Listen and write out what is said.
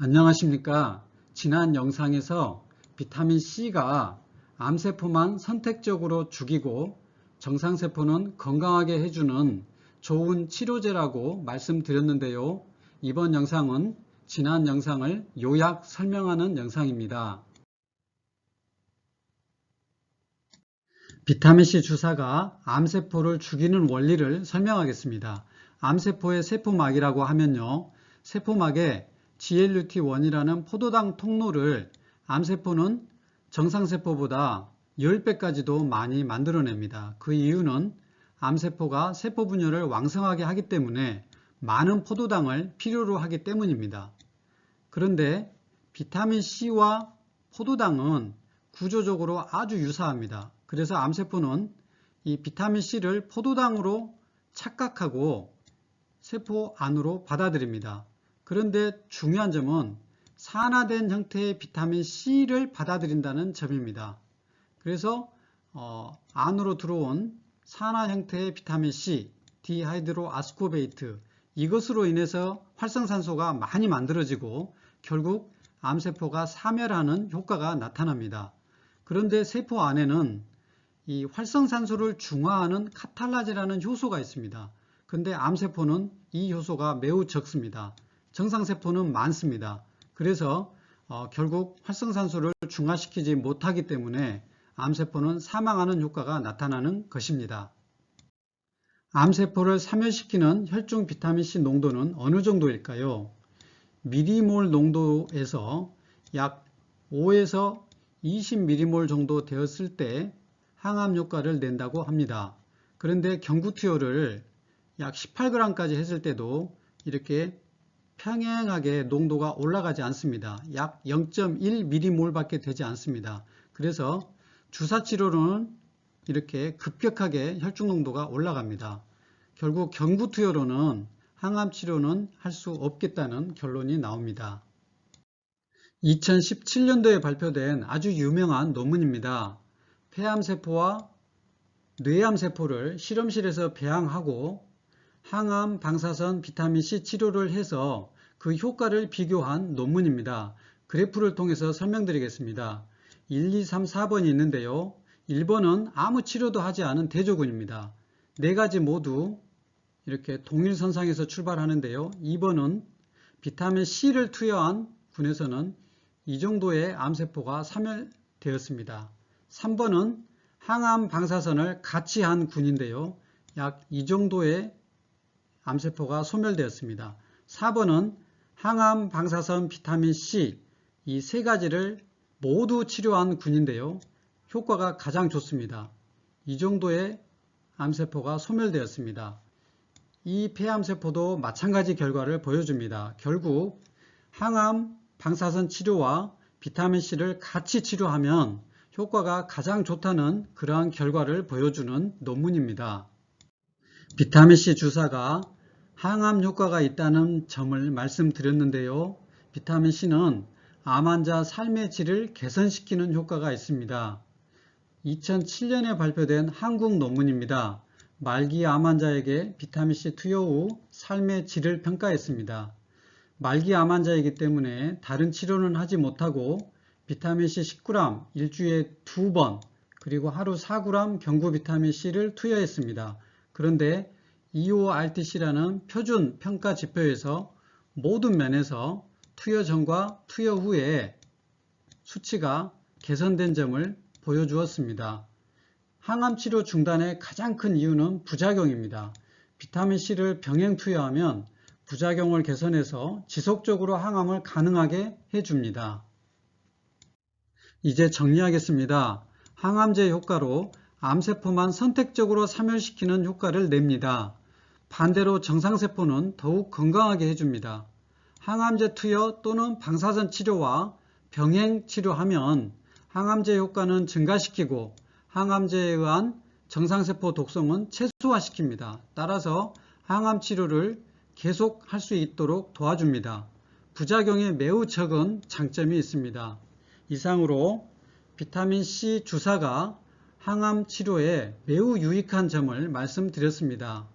안녕하십니까. 지난 영상에서 비타민C가 암세포만 선택적으로 죽이고 정상세포는 건강하게 해주는 좋은 치료제라고 말씀드렸는데요. 이번 영상은 지난 영상을 요약 설명하는 영상입니다. 비타민C 주사가 암세포를 죽이는 원리를 설명하겠습니다. 암세포의 세포막이라고 하면요. 세포막에 GLUT1이라는 포도당 통로를 암세포는 정상세포보다 10배까지도 많이 만들어냅니다. 그 이유는 암세포가 세포 분열을 왕성하게 하기 때문에 많은 포도당을 필요로 하기 때문입니다. 그런데 비타민C와 포도당은 구조적으로 아주 유사합니다. 그래서 암세포는 이 비타민C를 포도당으로 착각하고 세포 안으로 받아들입니다. 그런데 중요한 점은 산화된 형태의 비타민C를 받아들인다는 점입니다. 그래서 안으로 들어온 산화 형태의 비타민C, 디하이드로아스코베이트, 이것으로 인해서 활성산소가 많이 만들어지고 결국 암세포가 사멸하는 효과가 나타납니다. 그런데 세포 안에는 이 활성산소를 중화하는 카탈라제라는 효소가 있습니다. 그런데 암세포는 이 효소가 매우 적습니다. 정상세포는 많습니다. 그래서 결국 활성산소를 중화시키지 못하기 때문에 암세포는 사망하는 효과가 나타나는 것입니다. 암세포를 사멸시키는 혈중 비타민C 농도는 어느 정도일까요? 미리몰 농도에서 약 5에서 20mm몰 정도 되었을 때 항암 효과를 낸다고 합니다. 그런데 경구투여를 약 18g까지 했을 때도 이렇게 평행하게 농도가 올라가지 않습니다. 약 0.1mm몰 밖에 되지 않습니다. 그래서 주사치료로는 이렇게 급격하게 혈중 농도가 올라갑니다. 결국 경구투여로는 항암치료는 할 수 없겠다는 결론이 나옵니다. 2017년도에 발표된 아주 유명한 논문입니다. 폐암세포와 뇌암세포를 실험실에서 배양하고 항암 방사선 비타민C 치료를 해서 그 효과를 비교한 논문입니다. 그래프를 통해서 설명드리겠습니다. 1, 2, 3, 4번이 있는데요. 1번은 아무 치료도 하지 않은 대조군입니다. 네 가지 모두 이렇게 동일선상에서 출발하는데요. 2번은 비타민C를 투여한 군에서는 이 정도의 암세포가 사멸되었습니다. 3번은 항암 방사선을 같이 한 군인데요. 약 이 정도의 암세포가 소멸되었습니다. 4번은 항암 방사선 비타민C 이 세 가지를 모두 치료한 군인데요. 효과가 가장 좋습니다. 이 정도의 암세포가 소멸되었습니다. 이 폐암세포도 마찬가지 결과를 보여줍니다. 결국 항암 방사선 치료와 비타민C를 같이 치료하면 효과가 가장 좋다는 그러한 결과를 보여주는 논문입니다. 비타민C 주사가 항암 효과가 있다는 점을 말씀드렸는데요. 비타민C는 암 환자 삶의 질을 개선시키는 효과가 있습니다. 2007년에 발표된 한국 논문입니다. 말기 암 환자에게 비타민C 투여 후 삶의 질을 평가했습니다. 말기 암 환자이기 때문에 다른 치료는 하지 못하고 비타민C 10g 일주일에 2번 그리고 하루 4g 경구 비타민C를 투여했습니다. 그런데 EORTC라는 표준 평가 지표에서 모든 면에서 투여 전과 투여 후에 수치가 개선된 점을 보여주었습니다. 항암치료 중단의 가장 큰 이유는 부작용입니다. 비타민C를 병행 투여하면 부작용을 개선해서 지속적으로 항암을 가능하게 해줍니다. 이제 정리하겠습니다. 항암제 효과로 암세포만 선택적으로 사멸시키는 효과를 냅니다. 반대로 정상세포는 더욱 건강하게 해줍니다. 항암제 투여 또는 방사선 치료와 병행 치료하면 항암제 효과는 증가시키고 항암제에 의한 정상세포 독성은 최소화시킵니다. 따라서 항암 치료를 계속 할 수 있도록 도와줍니다. 부작용이 매우 적은 장점이 있습니다. 이상으로 비타민C 주사가 항암 치료에 매우 유익한 점을 말씀드렸습니다.